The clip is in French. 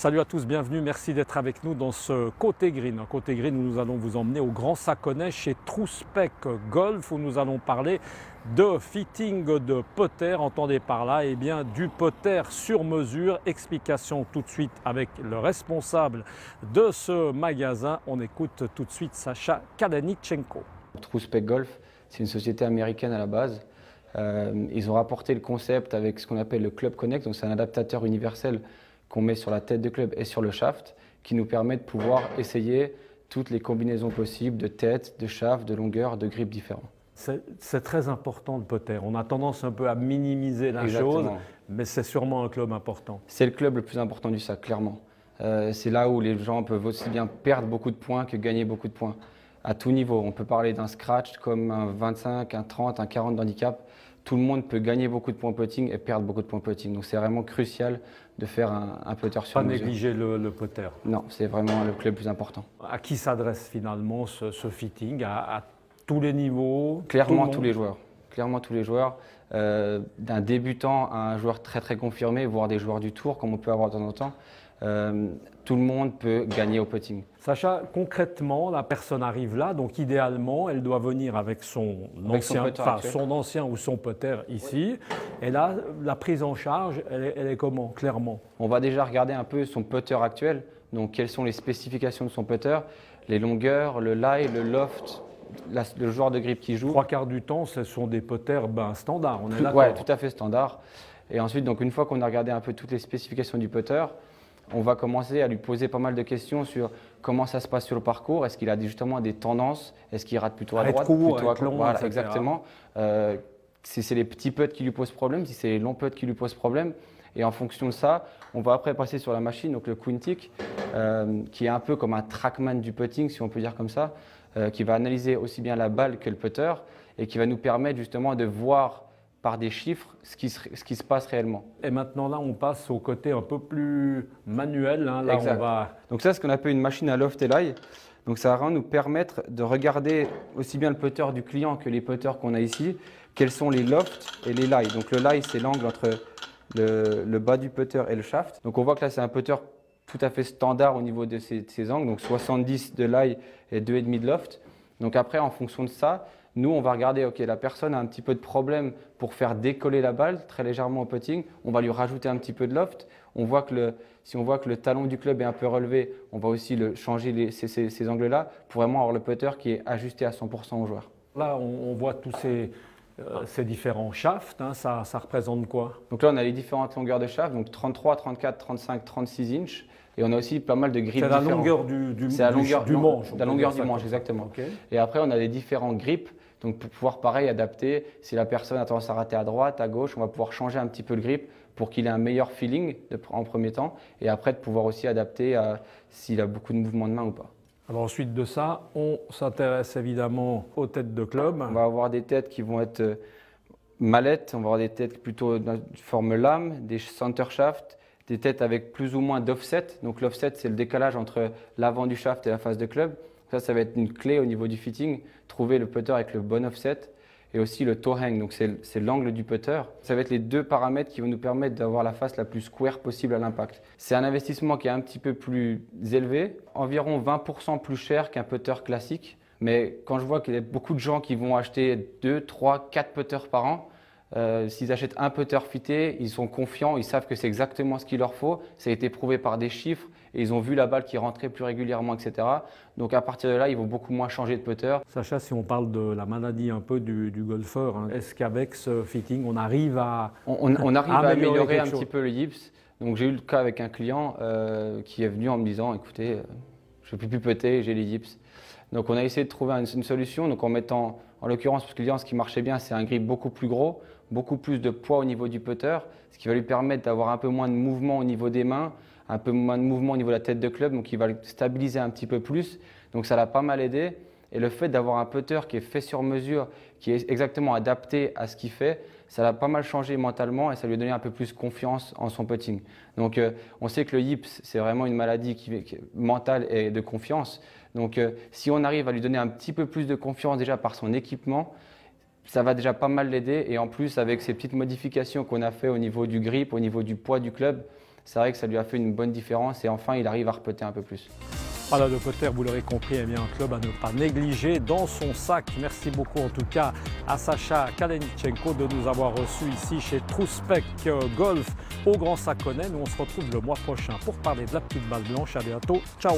Salut à tous, bienvenue, merci d'être avec nous dans ce Côté Green. Côté Green où nous allons vous emmener au Grand Saconnet chez Trouspec Golf où nous allons parler de fitting de putter. Entendez par là du putter sur mesure. Explication tout de suite avec le responsable de ce magasin. On écoute tout de suite Sacha Kadanichenko. Trouspec Golf, c'est une société américaine à la base. Ils ont rapporté le concept avec ce qu'on appelle le Club Connect, donc c'est un adaptateur universel qu'on met sur la tête de club et sur le shaft, qui nous permet de pouvoir essayer toutes les combinaisons possibles de tête, de shaft, de longueur, de grip différents. C'est très important le putter. On a tendance un peu à minimiser la chose, mais c'est sûrement un club important. C'est le club le plus important du sac, clairement. C'est là où les gens peuvent aussi bien perdre beaucoup de points que gagner beaucoup de points. À tout niveau, on peut parler d'un scratch comme un 25, un 30, un 40 d'handicap. Tout le monde peut gagner beaucoup de points putting et perdre beaucoup de points putting. Donc c'est vraiment crucial de faire un putter sur mesure. Pas négliger le putter. Non, c'est vraiment le club le plus important. À qui s'adresse finalement ce fitting? À tous les niveaux? Clairement tous les joueurs. Clairement tous les joueurs. D'un débutant à un joueur très très confirmé, voire des joueurs du tour comme on peut avoir de temps en temps. Tout le monde peut gagner au putting. Sacha, concrètement, la personne arrive là, donc idéalement, elle doit venir avec son ancien ou son putter ici. Oui. Et là, la prise en charge, elle est comment, clairement? On va déjà regarder un peu son putter actuel, donc quelles sont les spécifications de son putter, les longueurs, le lie, le loft, le joueur de grip qui joue. Trois quarts du temps, ce sont des putters standards, on est d'accord? Oui, tout à fait standard. Et ensuite, donc, une fois qu'on a regardé un peu toutes les spécifications du putter, on va commencer à lui poser pas mal de questions sur comment ça se passe sur le parcours. Est-ce qu'il a justement des tendances? Est-ce qu'il rate plutôt à droite, plutôt à gauche? Voilà, etc. Exactement. Si c'est les petits putts qui lui posent problème, si c'est les longs putts qui lui posent problème. Et en fonction de ça, on va après passer sur la machine, donc le Quintic, qui est un peu comme un trackman du putting, si on peut dire comme ça, qui va analyser aussi bien la balle que le putter et qui va nous permettre justement de voir par des chiffres ce qui se passe réellement. Et maintenant là, on passe au côté un peu plus manuel. Hein. Là, exact. Donc ça, c'est ce qu'on appelle une machine à loft et lie. Donc ça va nous permettre de regarder aussi bien le putter du client que les putters qu'on a ici, quels sont les lofts et les lies. Donc le lie, c'est l'angle entre le bas du putter et le shaft. Donc on voit que là, c'est un putter tout à fait standard au niveau de ces angles, donc 70 de lie et 2,5 de loft. Donc après, en fonction de ça, nous, on va regarder, ok, la personne a un petit peu de problème pour faire décoller la balle très légèrement au putting. On va lui rajouter un petit peu de loft. Si on voit que le talon du club est un peu relevé, on va aussi changer ces angles-là pour vraiment avoir le putter qui est ajusté à 100% au joueur. Là, on voit tous ces différents shafts. Hein, ça représente quoi? Donc là, on a les différentes longueurs de shaft, donc 33, 34, 35, 36 inches. Et on a aussi pas mal de grips différents. C'est la longueur du manche. La longueur du manche, exactement. Okay. Et après, on a des différents grips. Donc pour pouvoir, pareil, adapter, si la personne a tendance à rater à droite, à gauche, on va pouvoir changer un petit peu le grip pour qu'il ait un meilleur feeling en premier temps. Et après, de pouvoir aussi adapter s'il a beaucoup de mouvements de main ou pas. Alors ensuite de ça, on s'intéresse évidemment aux têtes de club. On va avoir des têtes qui vont être mallettes, on va avoir des têtes plutôt de forme lame, des center shaft, des têtes avec plus ou moins d'offset. Donc l'offset, c'est le décalage entre l'avant du shaft et la face de club. Ça va être une clé au niveau du fitting, trouver le putter avec le bon offset et aussi le toe hang, donc c'est l'angle du putter. Ça va être les deux paramètres qui vont nous permettre d'avoir la face la plus square possible à l'impact. C'est un investissement qui est un petit peu plus élevé, environ 20% plus cher qu'un putter classique. Mais quand je vois qu'il y a beaucoup de gens qui vont acheter 2, 3, 4 putters par an, s'ils achètent un putter fité, ils sont confiants, ils savent que c'est exactement ce qu'il leur faut. Ça a été prouvé par des chiffres et ils ont vu la balle qui rentrait plus régulièrement, etc. Donc à partir de là, ils vont beaucoup moins changer de putter. Sacha, si on parle de la maladie un peu du golfeur, hein, est-ce qu'avec ce fitting, on arrive à améliorer un petit peu le yips? Donc j'ai eu le cas avec un client qui est venu en me disant, écoutez, je ne peux plus putter, j'ai les yips. Donc on a essayé de trouver une solution, donc en mettant, en l'occurrence, parce que le client, ce qui marchait bien, c'est un grip beaucoup plus gros, beaucoup plus de poids au niveau du putter, ce qui va lui permettre d'avoir un peu moins de mouvement au niveau des mains, un peu moins de mouvement au niveau de la tête de club, donc il va le stabiliser un petit peu plus. Donc ça l'a pas mal aidé. Et le fait d'avoir un putter qui est fait sur mesure, qui est exactement adapté à ce qu'il fait, ça l'a pas mal changé mentalement et ça lui a donné un peu plus confiance en son putting. Donc on sait que le yips, c'est vraiment une maladie qui est mentale et de confiance. Donc si on arrive à lui donner un petit peu plus de confiance déjà par son équipement, ça va déjà pas mal l'aider. Et en plus, avec ces petites modifications qu'on a fait au niveau du grip, au niveau du poids du club, c'est vrai que ça lui a fait une bonne différence et enfin il arrive à reputter un peu plus. Voilà, le putter, vous l'aurez compris, est bien un club à ne pas négliger dans son sac. Merci beaucoup en tout cas à Sacha Kalenichenko de nous avoir reçus ici chez Trouspec Golf au Grand Saconnet. Nous on se retrouve le mois prochain pour parler de la petite balle blanche. À bientôt, ciao.